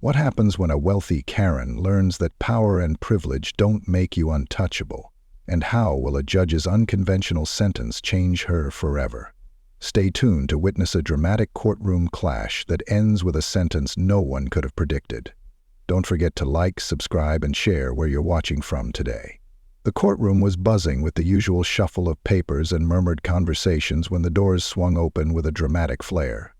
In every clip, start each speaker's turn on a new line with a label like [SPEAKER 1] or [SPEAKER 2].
[SPEAKER 1] What happens when a wealthy Karen learns that power and privilege don't make you untouchable? And how will a judge's unconventional sentence change her forever? Stay tuned to witness a dramatic courtroom clash that ends with a sentence no one could have predicted. Don't forget to like, subscribe, and share where you're watching from today. The courtroom was buzzing with the usual shuffle of papers and murmured conversations when the doors swung open with a dramatic flair.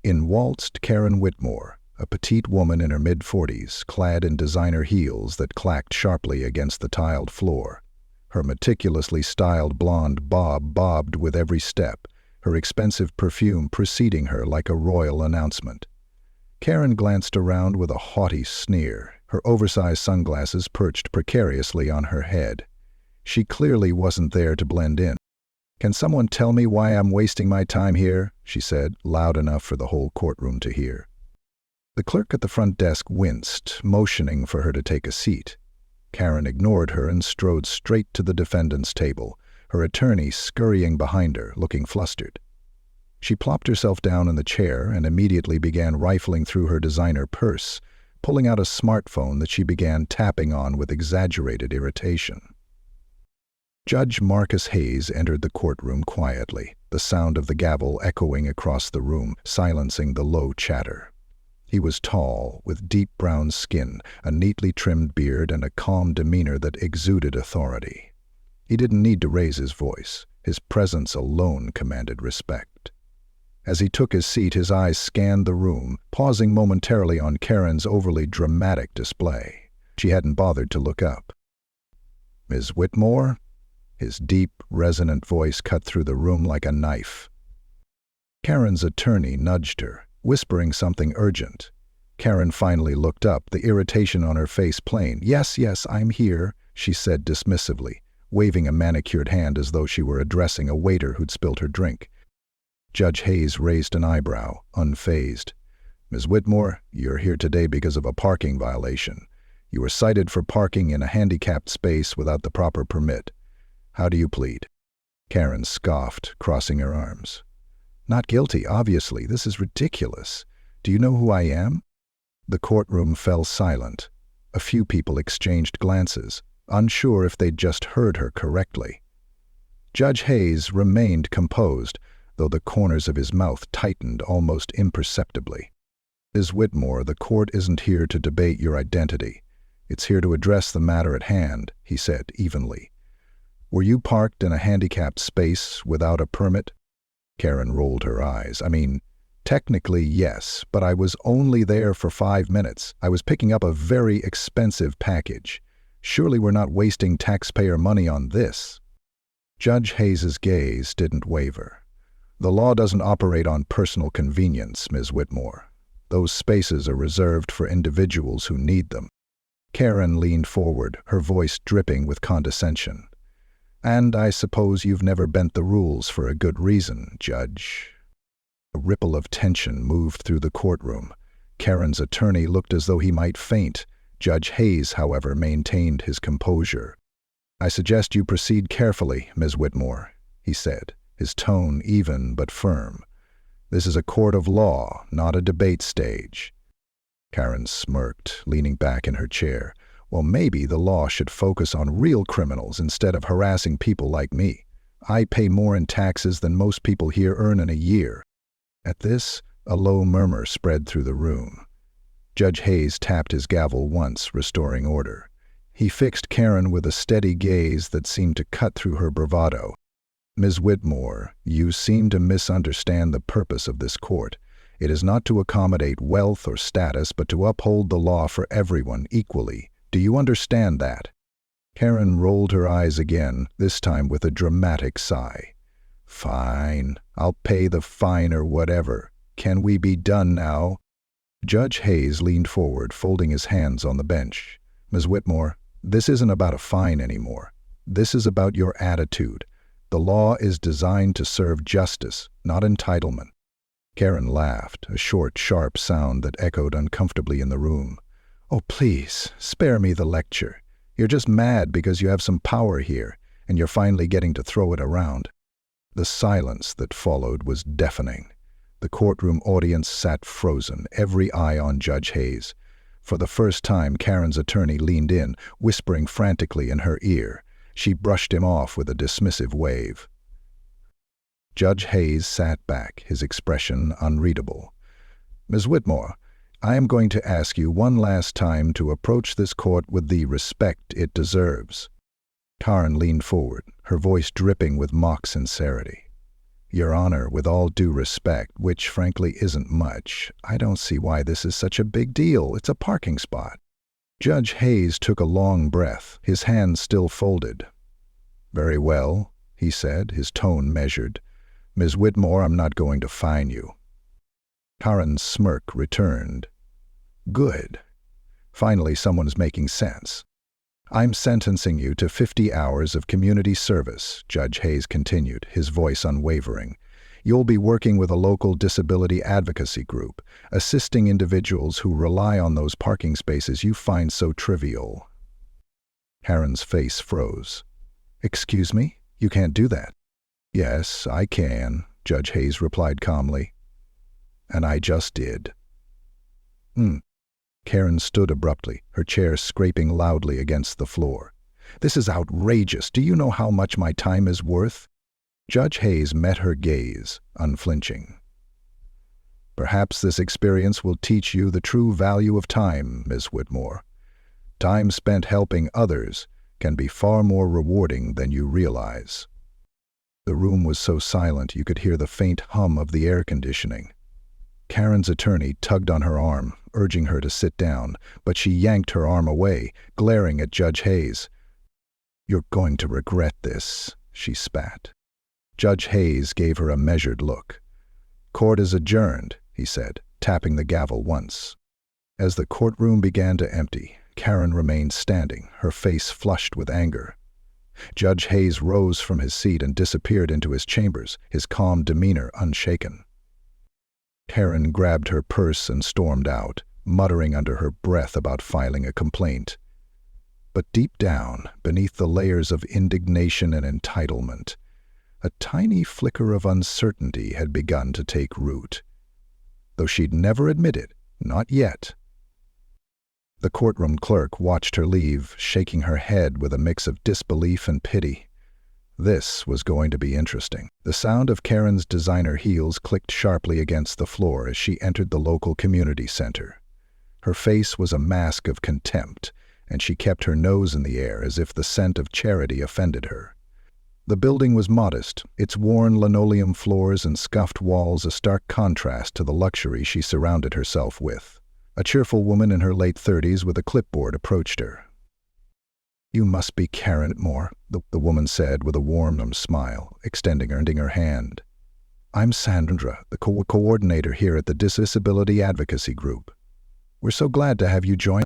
[SPEAKER 1] In waltzed Karen Whitmore, a petite woman in her mid-40s, clad in designer heels that clacked sharply against the tiled floor. Her meticulously styled blonde bob bobbed with every step, her expensive perfume preceding her like a royal announcement. Karen glanced around with a haughty sneer, her oversized sunglasses perched precariously on her head. She clearly wasn't there to blend in. "Can someone tell me why I'm wasting my time here?" she said, loud enough for the whole courtroom to hear. The clerk at the front desk winced, motioning for her to take a seat. Karen ignored her and strode straight to the defendant's table, her attorney scurrying behind her, looking flustered. She plopped herself down in the chair and immediately began rifling through her designer purse, pulling out a smartphone that she began tapping on with exaggerated irritation. Judge Marcus Hayes entered the courtroom quietly, the sound of the gavel echoing across the room, silencing the low chatter. He was tall, with deep brown skin, a neatly trimmed beard, and a calm demeanor that exuded authority. He didn't need to raise his voice. His presence alone commanded respect. As he took his seat, his eyes scanned the room, pausing momentarily on Karen's overly dramatic display. She hadn't bothered to look up. "Ms. Whitmore?" His deep, resonant voice cut through the room like a knife. Karen's attorney nudged her, whispering something urgent. Karen finally looked up, the irritation on her face plain. Yes, I'm here," she said dismissively, waving a manicured hand as though she were addressing a waiter who'd spilled her drink. Judge Hayes raised an eyebrow, unfazed. "Ms. Whitmore, you're here today because of a parking violation. You were cited for parking in a handicapped space without the proper permit. How do you plead?" Karen scoffed, crossing her arms. "Not guilty, obviously. This is ridiculous. Do you know who I am?" The courtroom fell silent. A few people exchanged glances, unsure if they'd just heard her correctly. Judge Hayes remained composed, though the corners of his mouth tightened almost imperceptibly. "Ms. Whitmore, the court isn't here to debate your identity. It's here to address the matter at hand," he said evenly. "Were you parked in a handicapped space without a permit?" Karen rolled her eyes. Technically, yes, but I was only there for 5 minutes. I was picking up a very expensive package. Surely we're not wasting taxpayer money on this." Judge Hayes's gaze didn't waver. "The law doesn't operate on personal convenience, Ms. Whitmore. Those spaces are reserved for individuals who need them." Karen leaned forward, her voice dripping with condescension. "And I suppose you've never bent the rules for a good reason, Judge." A ripple of tension moved through the courtroom. Karen's attorney looked as though he might faint. Judge Hayes, however, maintained his composure. "I suggest you proceed carefully, Ms. Whitmore," he said, his tone even but firm. "This is a court of law, not a debate stage." Karen smirked, leaning back in her chair. "Well, maybe the law should focus on real criminals instead of harassing people like me. I pay more in taxes than most people here earn in a year." At this, a low murmur spread through the room. Judge Hayes tapped his gavel once, restoring order. He fixed Karen with a steady gaze that seemed to cut through her bravado. "Ms. Whitmore, you seem to misunderstand the purpose of this court. It is not to accommodate wealth or status, but to uphold the law for everyone equally. Do you understand that?" Karen rolled her eyes again, this time with a dramatic sigh. "Fine, I'll pay the fine or whatever. Can we be done now?" Judge Hayes leaned forward, folding his hands on the bench. "Ms. Whitmore, this isn't about a fine anymore. This is about your attitude. The law is designed to serve justice, not entitlement." Karen laughed, a short, sharp sound that echoed uncomfortably in the room. "Oh, please, spare me the lecture. You're just mad because you have some power here, and you're finally getting to throw it around." The silence that followed was deafening. The courtroom audience sat frozen, every eye on Judge Hayes. For the first time, Karen's attorney leaned in, whispering frantically in her ear. She brushed him off with a dismissive wave. Judge Hayes sat back, his expression unreadable. "Ms. Whitmore, I am going to ask you one last time to approach this court with the respect it deserves." Karen leaned forward, her voice dripping with mock sincerity. "Your Honor, with all due respect, which frankly isn't much, I don't see why this is such a big deal. It's a parking spot." Judge Hayes took a long breath, his hands still folded. "Very well," he said, his tone measured. "Ms. Whitmore, I'm not going to fine you." Karen's smirk returned. "Good. Finally, someone's making sense. I'm sentencing you to 50 hours of community service," Judge Hayes continued, his voice unwavering. "You'll be working with a local disability advocacy group, assisting individuals who rely on those parking spaces you find so trivial." Karen's face froze. "Excuse me? You can't do that." "Yes, I can," Judge Hayes replied calmly. "And I just did." Karen stood abruptly, her chair scraping loudly against the floor. "This is outrageous. Do you know how much my time is worth?" Judge Hayes met her gaze, unflinching. "Perhaps this experience will teach you the true value of time, Miss Whitmore. Time spent helping others can be far more rewarding than you realize." The room was so silent you could hear the faint hum of the air conditioning. Karen's attorney tugged on her arm, urging her to sit down, but she yanked her arm away, glaring at Judge Hayes. "You're going to regret this," she spat. Judge Hayes gave her a measured look. "Court is adjourned," he said, tapping the gavel once. As the courtroom began to empty, Karen remained standing, her face flushed with anger. Judge Hayes rose from his seat and disappeared into his chambers, his calm demeanor unshaken. Karen grabbed her purse and stormed out, muttering under her breath about filing a complaint. But deep down, beneath the layers of indignation and entitlement, a tiny flicker of uncertainty had begun to take root. Though she'd never admit it, not yet. The courtroom clerk watched her leave, shaking her head with a mix of disbelief and pity. This was going to be interesting. The sound of Karen's designer heels clicked sharply against the floor as she entered the local community center. Her face was a mask of contempt, and she kept her nose in the air as if the scent of charity offended her. The building was modest, its worn linoleum floors and scuffed walls a stark contrast to the luxury she surrounded herself with. A cheerful woman in her late 30s with a clipboard approached her. "You must be Karen Whitmore," the woman said with a warm smile, extending her hand. "I'm Sandra, the coordinator here at the Disability Advocacy Group. We're so glad to have you join."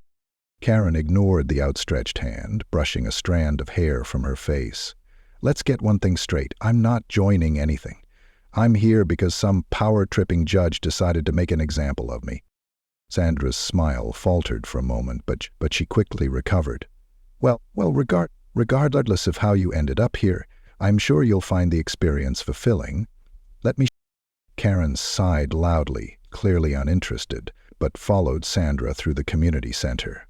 [SPEAKER 1] Karen ignored the outstretched hand, brushing a strand of hair from her face. "Let's get one thing straight. I'm not joining anything. I'm here because some power-tripping judge decided to make an example of me." Sandra's smile faltered for a moment, but she quickly recovered. Well, regardless of how you ended up here, I'm sure you'll find the experience fulfilling. Let me." Karen sighed loudly, clearly uninterested, but followed Sandra through the community center.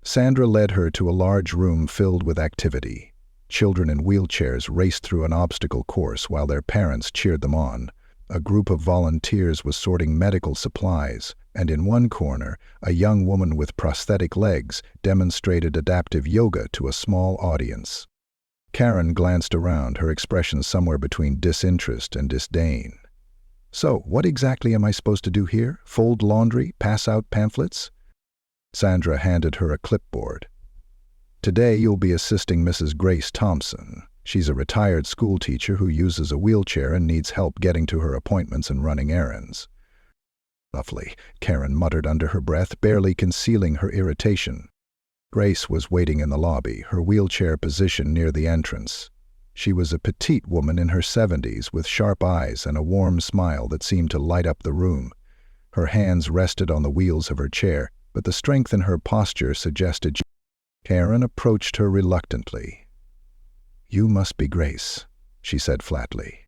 [SPEAKER 1] Sandra led her to a large room filled with activity. Children in wheelchairs raced through an obstacle course while their parents cheered them on. A group of volunteers was sorting medical supplies, and in one corner, a young woman with prosthetic legs demonstrated adaptive yoga to a small audience. Karen glanced around, her expression somewhere between disinterest and disdain. "So, what exactly am I supposed to do here? Fold laundry? Pass out pamphlets?" Sandra handed her a clipboard. "Today you'll be assisting Mrs. Grace Thompson. She's a retired school teacher who uses a wheelchair and needs help getting to her appointments and running errands." "Lovely," Karen muttered under her breath, barely concealing her irritation. Grace was waiting in the lobby, her wheelchair positioned near the entrance. She was a petite woman in her 70s with sharp eyes and a warm smile that seemed to light up the room. Her hands rested on the wheels of her chair, but the strength in her posture suggested. Karen approached her reluctantly. "You must be Grace," she said flatly.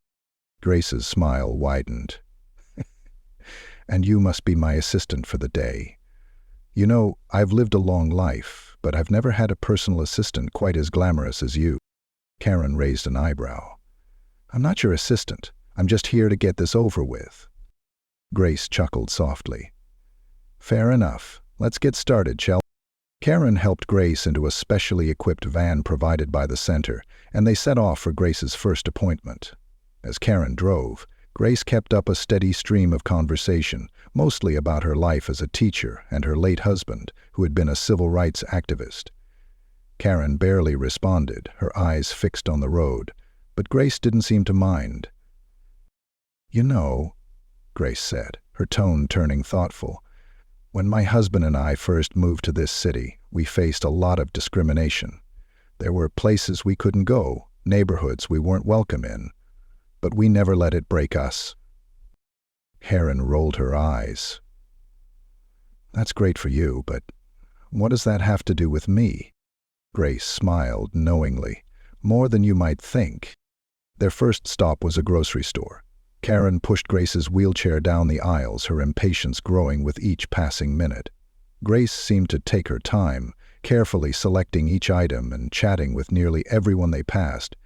[SPEAKER 1] Grace's smile widened. and you must be my assistant for the day. You know, I've lived a long life, but I've never had a personal assistant quite as glamorous as you." Karen raised an eyebrow. "I'm not your assistant. I'm just here to get this over with." Grace chuckled softly. "Fair enough. Let's get started, shall we?" Karen helped Grace into a specially equipped van provided by the center, and they set off for Grace's first appointment. As Karen drove, Grace kept up a steady stream of conversation, mostly about her life as a teacher and her late husband, who had been a civil rights activist. Karen barely responded, her eyes fixed on the road, but Grace didn't seem to mind. "You know," Grace said, her tone turning thoughtful, "when my husband and I first moved to this city, we faced a lot of discrimination. There were places we couldn't go, neighborhoods we weren't welcome in, but we never let it break us." Karen rolled her eyes. "That's great for you, but what does that have to do with me?" Grace smiled knowingly. "More than you might think." Their first stop was a grocery store. Karen pushed Grace's wheelchair down the aisles, her impatience growing with each passing minute. Grace seemed to take her time, carefully selecting each item and chatting with nearly everyone they passed.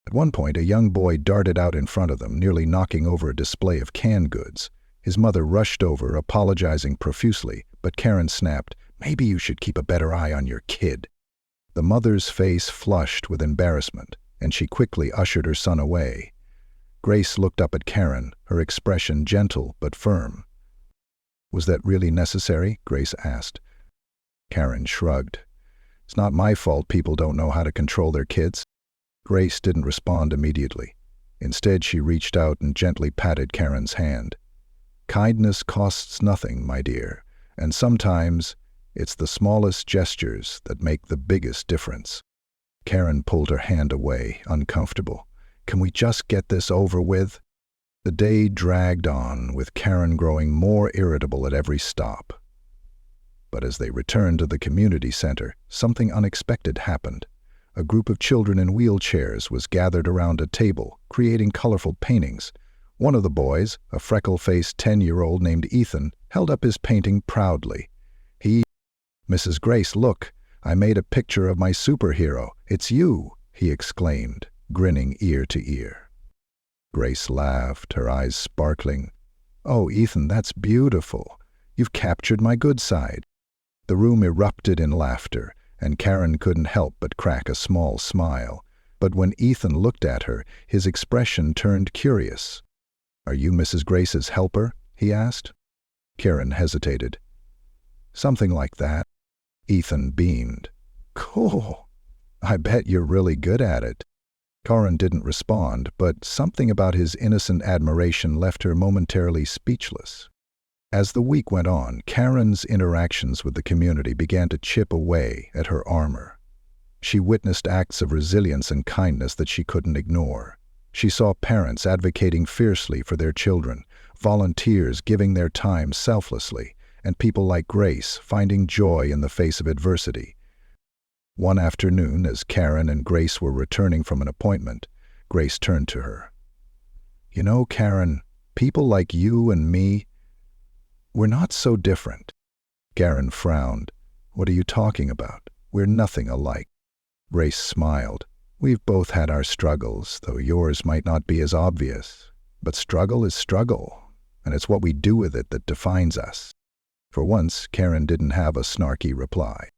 [SPEAKER 1] At one point, a young boy darted out in front of them, nearly knocking over a display of canned goods. His mother rushed over, apologizing profusely, but Karen snapped, "Maybe you should keep a better eye on your kid." The mother's face flushed with embarrassment, and she quickly ushered her son away. Grace looked up at Karen, her expression gentle but firm. "Was that really necessary?" Grace asked. Karen shrugged. "It's not my fault people don't know how to control their kids." Grace didn't respond immediately. Instead, she reached out and gently patted Karen's hand. "Kindness costs nothing, my dear, and sometimes it's the smallest gestures that make the biggest difference." Karen pulled her hand away, uncomfortable. "Can we just get this over with?" The day dragged on, with Karen growing more irritable at every stop. But as they returned to the community center, something unexpected happened. A group of children in wheelchairs was gathered around a table, creating colorful paintings. One of the boys, a freckle-faced 10-year-old named Ethan, held up his painting proudly. "Mrs. Grace, look, I made a picture of my superhero. It's you," he exclaimed, grinning ear to ear. Grace laughed, her eyes sparkling. "Oh, Ethan, that's beautiful. You've captured my good side." The room erupted in laughter, and Karen couldn't help but crack a small smile. But when Ethan looked at her, his expression turned curious. "Are you Mrs. Grace's helper?" he asked. Karen hesitated. "Something like that." Ethan beamed. "Cool. I bet you're really good at it." Karen didn't respond, but something about his innocent admiration left her momentarily speechless. As the week went on, Karen's interactions with the community began to chip away at her armor. She witnessed acts of resilience and kindness that she couldn't ignore. She saw parents advocating fiercely for their children, volunteers giving their time selflessly, and people like Grace finding joy in the face of adversity. One afternoon, as Karen and Grace were returning from an appointment, Grace turned to her. "You know, Karen, people like you and me, we're not so different." Karen frowned. "What are you talking about? We're nothing alike." Grace smiled. "We've both had our struggles, though yours might not be as obvious. But struggle is struggle, and it's what we do with it that defines us." For once, Karen didn't have a snarky reply.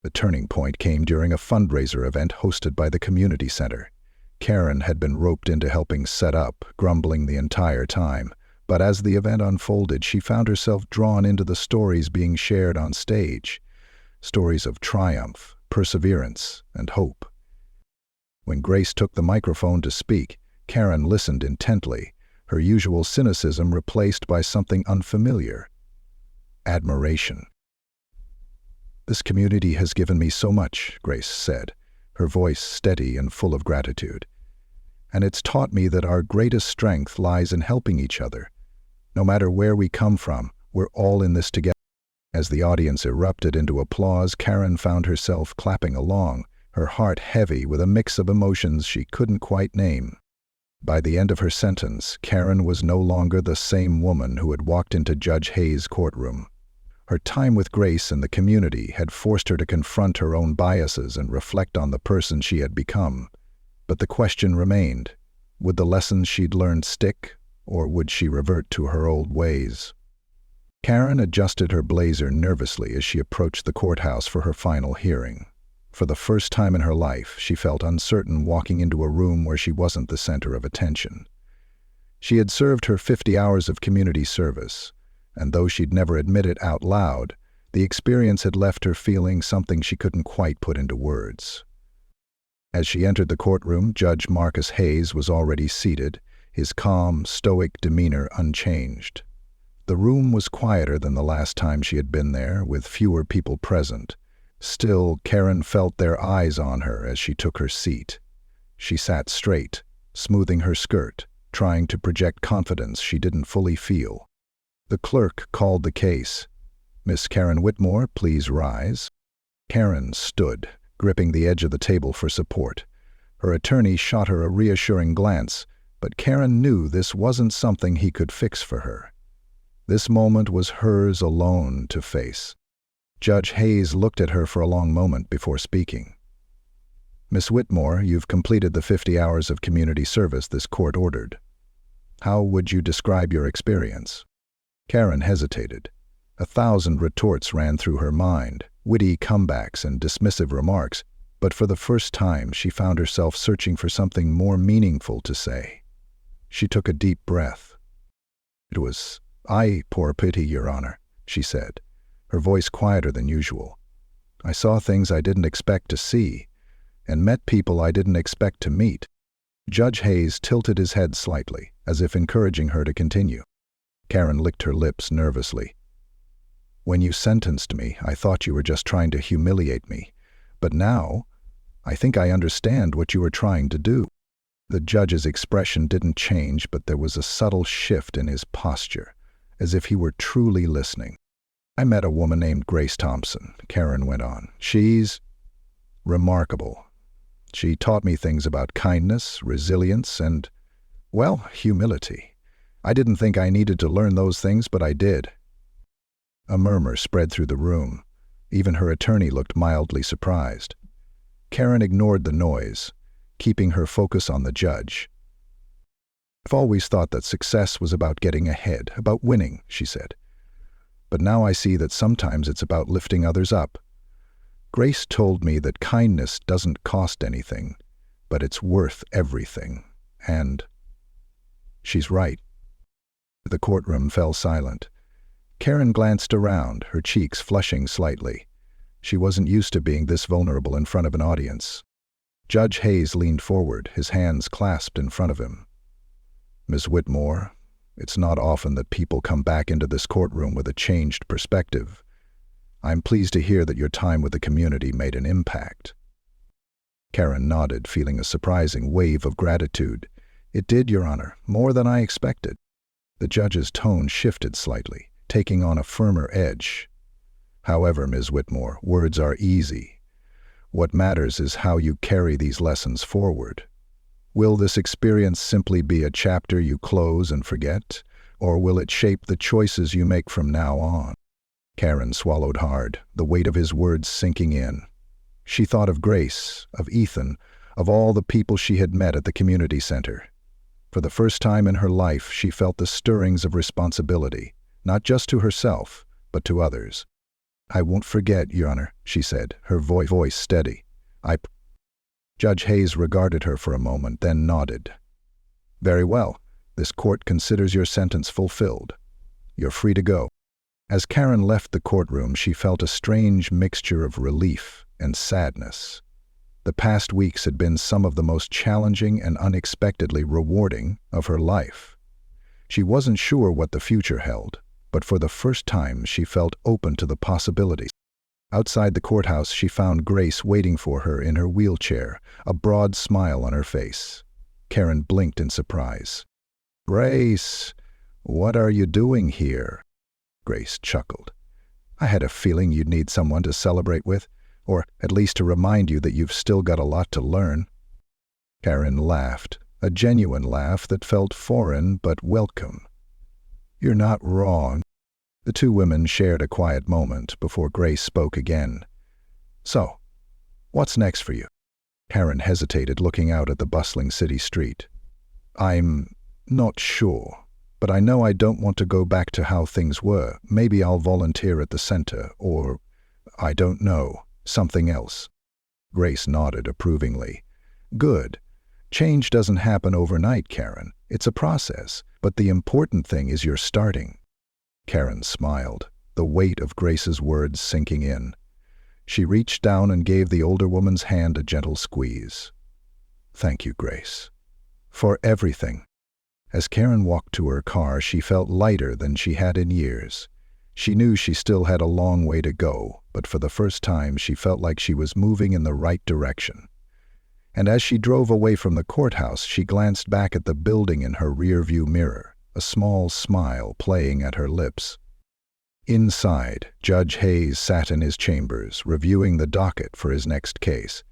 [SPEAKER 1] The turning point came during a fundraiser event hosted by the community center. Karen had been roped into helping set up, grumbling the entire time. But as the event unfolded, she found herself drawn into the stories being shared on stage. Stories of triumph, perseverance, and hope. When Grace took the microphone to speak, Karen listened intently, her usual cynicism replaced by something unfamiliar. Admiration. "This community has given me so much," Grace said, her voice steady and full of gratitude. "And it's taught me that our greatest strength lies in helping each other. No matter where we come from, we're all in this together." As the audience erupted into applause, Karen found herself clapping along, her heart heavy with a mix of emotions she couldn't quite name. By the end of her sentence, Karen was no longer the same woman who had walked into Judge Hayes' courtroom. Her time with Grace and the community had forced her to confront her own biases and reflect on the person she had become. But the question remained, would the lessons she'd learned stick, or would she revert to her old ways? Karen adjusted her blazer nervously as she approached the courthouse for her final hearing. For the first time in her life, she felt uncertain walking into a room where she wasn't the center of attention. She had served her 50 hours of community service, and though she'd never admit it out loud, the experience had left her feeling something she couldn't quite put into words. As she entered the courtroom, Judge Marcus Hayes was already seated, his calm, stoic demeanor unchanged. The room was quieter than the last time she had been there, with fewer people present. Still, Karen felt their eyes on her as she took her seat. She sat straight, smoothing her skirt, trying to project confidence she didn't fully feel. The clerk called the case. "Miss Karen Whitmore, please rise." Karen stood, gripping the edge of the table for support. Her attorney shot her a reassuring glance, but Karen knew this wasn't something he could fix for her. This moment was hers alone to face. Judge Hayes looked at her for a long moment before speaking. "Miss Whitmore, you've completed the 50 hours of community service this court ordered. How would you describe your experience?" Karen hesitated. 1,000 retorts ran through her mind, witty comebacks and dismissive remarks, but for the first time she found herself searching for something more meaningful to say. She took a deep breath. "I poor pity, Your Honor," she said, her voice quieter than usual. "I saw things I didn't expect to see, and met people I didn't expect to meet." Judge Hayes tilted his head slightly, as if encouraging her to continue. Karen licked her lips nervously. "When you sentenced me, I thought you were just trying to humiliate me. But now, I think I understand what you were trying to do." The judge's expression didn't change, but there was a subtle shift in his posture, as if he were truly listening. "I met a woman named Grace Thompson," Karen went on. "She's remarkable. She taught me things about kindness, resilience, and, well, humility. I didn't think I needed to learn those things, but I did." A murmur spread through the room. Even her attorney looked mildly surprised. Karen ignored the noise, keeping her focus on the judge. "I've always thought that success was about getting ahead, about winning," she said. "But now I see that sometimes it's about lifting others up. Grace told me that kindness doesn't cost anything, but it's worth everything. And she's right." The courtroom fell silent. Karen glanced around, her cheeks flushing slightly. She wasn't used to being this vulnerable in front of an audience. Judge Hayes leaned forward, his hands clasped in front of him. "Miss Whitmore, it's not often that people come back into this courtroom with a changed perspective. I'm pleased to hear that your time with the community made an impact." Karen nodded, feeling a surprising wave of gratitude. "It did, Your Honor, more than I expected." The judge's tone shifted slightly, taking on a firmer edge. "However, Ms. Whitmore, words are easy. What matters is how you carry these lessons forward. Will this experience simply be a chapter you close and forget, or will it shape the choices you make from now on?" Karen swallowed hard, the weight of his words sinking in. She thought of Grace, of Ethan, of all the people she had met at the community center. For the first time in her life, she felt the stirrings of responsibility, not just to herself, but to others. "I won't forget, Your Honor," she said, her voice steady. Judge Hayes regarded her for a moment, then nodded. "Very well. This court considers your sentence fulfilled. You're free to go." As Karen left the courtroom, she felt a strange mixture of relief and sadness. The past weeks had been some of the most challenging and unexpectedly rewarding of her life. She wasn't sure what the future held, but for the first time she felt open to the possibilities. Outside the courthouse, she found Grace waiting for her in her wheelchair, a broad smile on her face. Karen blinked in surprise. "Grace, what are you doing here?" Grace chuckled. "I had a feeling you'd need someone to celebrate with, or at least to remind you that you've still got a lot to learn." Karen laughed, a genuine laugh that felt foreign but welcome. "You're not wrong." The two women shared a quiet moment before Grace spoke again. "So, what's next for you?" Karen hesitated, looking out at the bustling city street. "I'm not sure, but I know I don't want to go back to how things were. Maybe I'll volunteer at the center, or, I don't know, something else." Grace nodded approvingly. "Good. Change doesn't happen overnight, Karen. It's a process, but the important thing is you're starting." Karen smiled, the weight of Grace's words sinking in. She reached down and gave the older woman's hand a gentle squeeze. "Thank you, Grace, for everything." As Karen walked to her car, she felt lighter than she had in years. She knew she still had a long way to go, but for the first time she felt like she was moving in the right direction. And as she drove away from the courthouse, she glanced back at the building in her rearview mirror, a small smile playing at her lips. Inside, Judge Hayes sat in his chambers, reviewing the docket for his next case.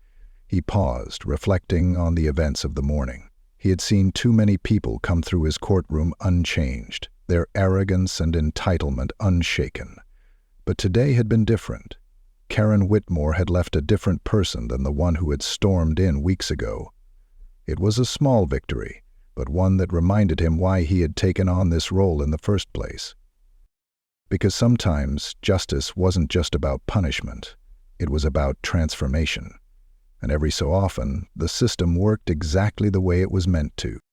[SPEAKER 1] He paused, reflecting on the events of the morning. He had seen too many people come through his courtroom unchanged, their arrogance and entitlement unshaken. But today had been different. Karen Whitmore had left a different person than the one who had stormed in weeks ago. It was a small victory, but one that reminded him why he had taken on this role in the first place. Because sometimes justice wasn't just about punishment, it was about transformation. And every so often, the system worked exactly the way it was meant to.